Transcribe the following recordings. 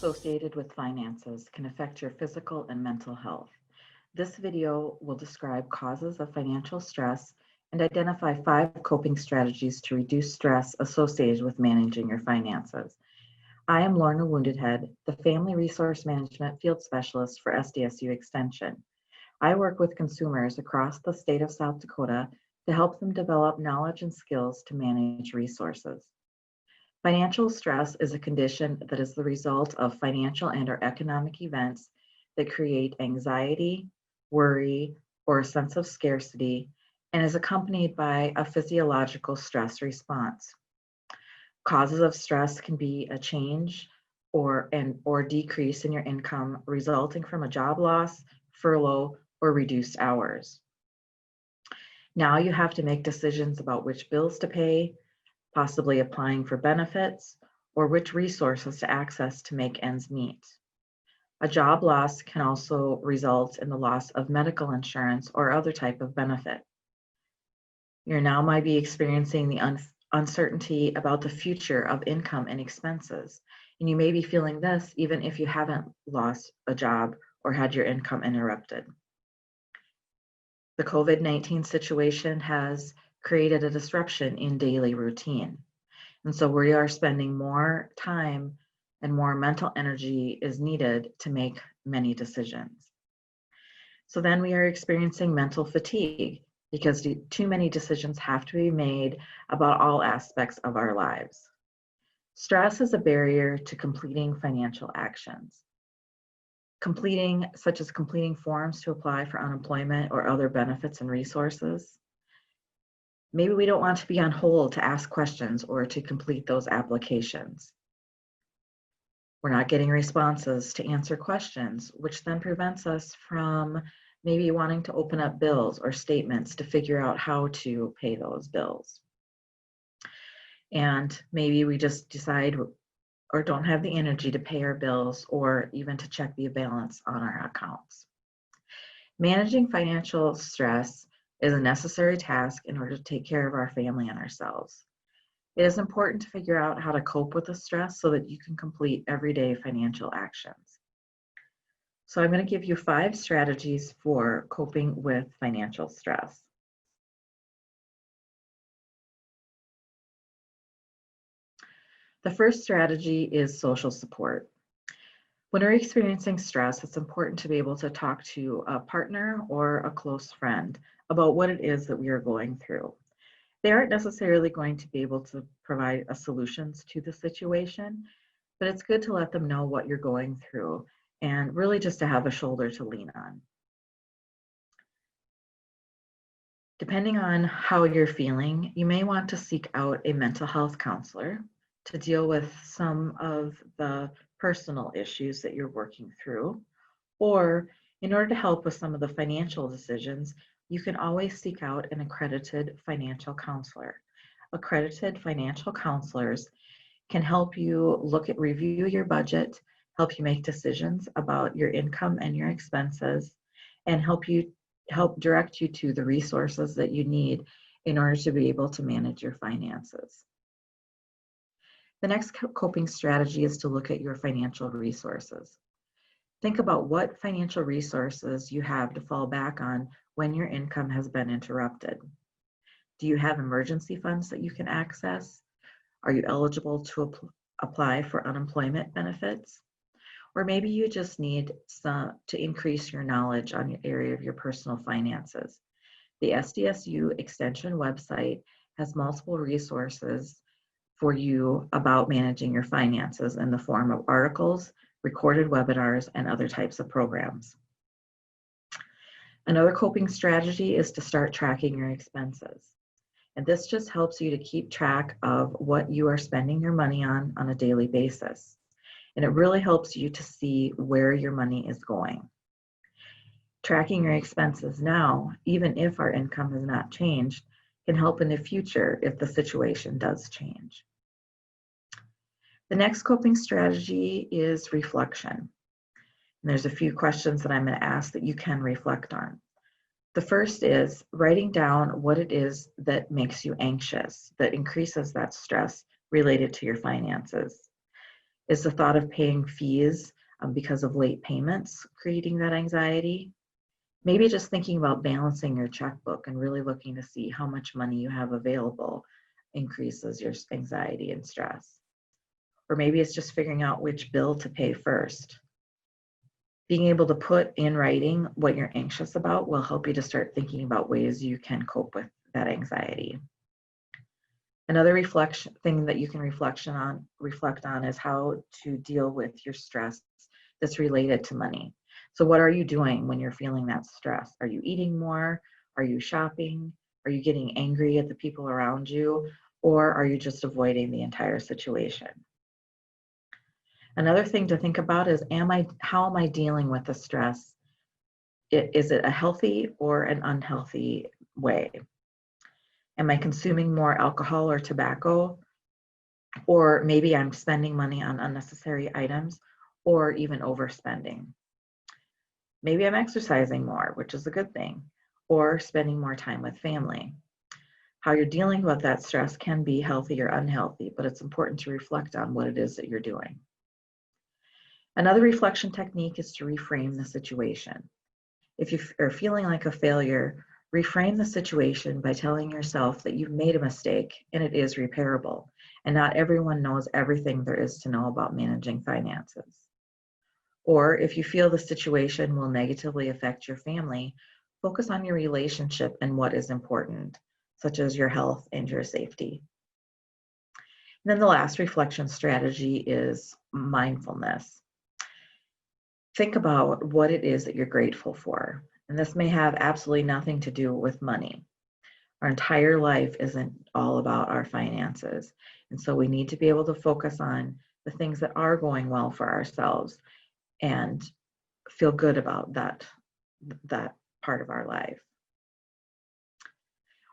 associated with finances can affect your physical and mental health. This video will describe causes of financial stress and identify 5 coping strategies to reduce stress associated with managing your finances. I am Lorna Woundedhead, the Family Resource Management Field Specialist for SDSU Extension. I work with consumers across the state of South Dakota to help them develop knowledge and skills to manage resources. Financial stress is a condition that is the result of financial and/or economic events that create anxiety, worry, or a sense of scarcity, and is accompanied by a physiological stress response. Causes of stress can be a change or decrease in your income resulting from a job loss, furlough, or reduced hours. Now you have to make decisions about which bills to pay, possibly applying for benefits, or which resources to access to make ends meet. A job loss can also result in the loss of medical insurance or other type of benefit. You now might be experiencing the uncertainty about the future of income and expenses, and you may be feeling this even if you haven't lost a job or had your income interrupted. The COVID-19 situation has created a disruption in daily routine. And so we are spending more time and more mental energy is needed to make many decisions. So then we are experiencing mental fatigue because too many decisions have to be made about all aspects of our lives. Stress is a barrier to completing financial actions. Such as completing forms to apply for unemployment or other benefits and resources. Maybe we don't want to be on hold to ask questions or to complete those applications. We're not getting responses to answer questions, which then prevents us from maybe wanting to open up bills or statements to figure out how to pay those bills. And maybe we just decide or don't have the energy to pay our bills or even to check the balance on our accounts. Managing financial stress is a necessary task in order to take care of our family and ourselves. It is important to figure out how to cope with the stress so that you can complete everyday financial actions. So I'm going to give you 5 strategies for coping with financial stress. The first strategy is social support. When we're experiencing stress, it's important to be able to talk to a partner or a close friend about what it is that we are going through. They aren't necessarily going to be able to provide solutions to the situation, but it's good to let them know what you're going through and really just to have a shoulder to lean on. Depending on how you're feeling, you may want to seek out a mental health counselor to deal with some of the personal issues that you're working through, or in order to help with some of the financial decisions, you can always seek out an accredited financial counselor. Accredited financial counselors can help you review your budget, help you make decisions about your income and your expenses, and help direct you to the resources that you need in order to be able to manage your finances. The next coping strategy is to look at your financial resources. Think about what financial resources you have to fall back on when your income has been interrupted. Do you have emergency funds that you can access? Are you eligible to apply for unemployment benefits? Or maybe you just need to increase your knowledge on your area of your personal finances. The SDSU Extension website has multiple resources for you about managing your finances in the form of articles, recorded webinars, and other types of programs. Another coping strategy is to start tracking your expenses. And this just helps you to keep track of what you are spending your money on a daily basis. And it really helps you to see where your money is going. Tracking your expenses now, even if our income has not changed, can help in the future if the situation does change. The next coping strategy is reflection. And there's a few questions that I'm going to ask that you can reflect on. The first is writing down what it is that makes you anxious, that increases that stress related to your finances. Is the thought of paying fees because of late payments creating that anxiety? Maybe just thinking about balancing your checkbook and really looking to see how much money you have available increases your anxiety and stress. Or maybe it's just figuring out which bill to pay first. Being able to put in writing what you're anxious about will help you to start thinking about ways you can cope with that anxiety. Another reflection thing that you can reflect on is how to deal with your stress that's related to money. So what are you doing when you're feeling that stress? Are you eating more? Are you shopping? Are you getting angry at the people around you? Or are you just avoiding the entire situation? Another thing to think about is how am I dealing with the stress? Is it a healthy or an unhealthy way? Am I consuming more alcohol or tobacco? Or maybe I'm spending money on unnecessary items or even overspending. Maybe I'm exercising more, which is a good thing, or spending more time with family. How you're dealing with that stress can be healthy or unhealthy, but it's important to reflect on what it is that you're doing. Another reflection technique is to reframe the situation. If you are feeling like a failure, reframe the situation by telling yourself that you've made a mistake and it is repairable, and not everyone knows everything there is to know about managing finances. Or if you feel the situation will negatively affect your family, focus on your relationship and what is important, such as your health and your safety. And then the last reflection strategy is mindfulness. Think about what it is that you're grateful for. And this may have absolutely nothing to do with money. Our entire life isn't all about our finances. And so we need to be able to focus on the things that are going well for ourselves and feel good about that part of our life.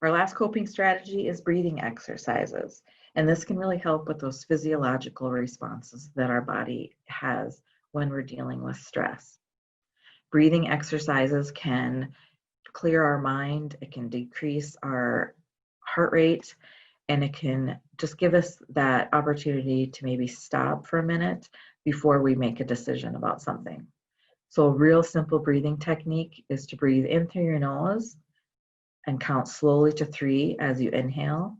Our last coping strategy is breathing exercises. And this can really help with those physiological responses that our body has when we're dealing with stress. Breathing exercises can clear our mind, it can decrease our heart rate, and it can just give us that opportunity to maybe stop for a minute before we make a decision about something. So a real simple breathing technique is to breathe in through your nose and count slowly to 3 as you inhale,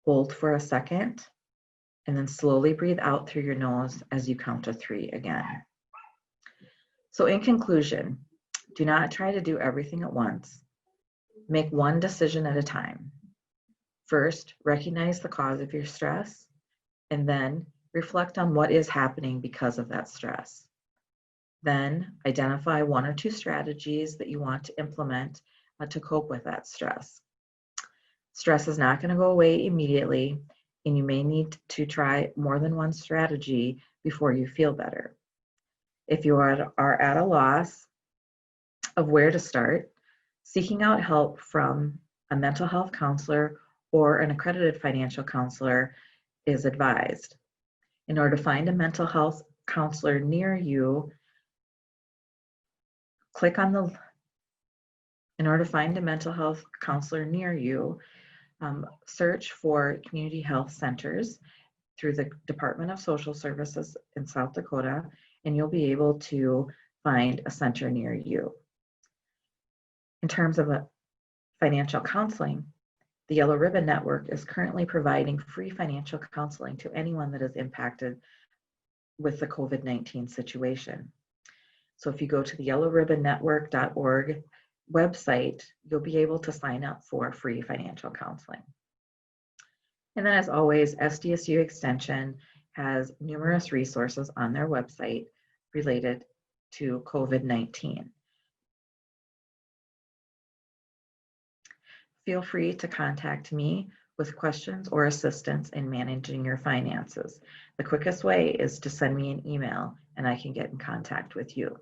hold for a second, and then slowly breathe out through your nose as you count to 3 again. So in conclusion, do not try to do everything at once. Make one decision at a time. First, recognize the cause of your stress, and then reflect on what is happening because of that stress. Then identify 1 or 2 strategies that you want to implement to cope with that stress. Stress is not going to go away immediately, and you may need to try more than one strategy before you feel better. If you are at a loss of where to start, seeking out help from a mental health counselor or an accredited financial counselor is advised. In order to find a mental health counselor near you, search for community health centers through the Department of Social Services in South Dakota, and you'll be able to find a center near you. In terms of financial counseling, the Yellow Ribbon Network is currently providing free financial counseling to anyone that is impacted with the COVID-19 situation. So if you go to the yellowribbonnetwork.org website, you'll be able to sign up for free financial counseling. And then as always, SDSU Extension has numerous resources on their website related to COVID-19. Feel free to contact me with questions or assistance in managing your finances. The quickest way is to send me an email and I can get in contact with you.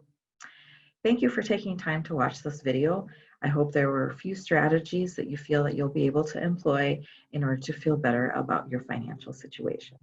Thank you for taking time to watch this video. I hope there were a few strategies that you feel that you'll be able to employ in order to feel better about your financial situation.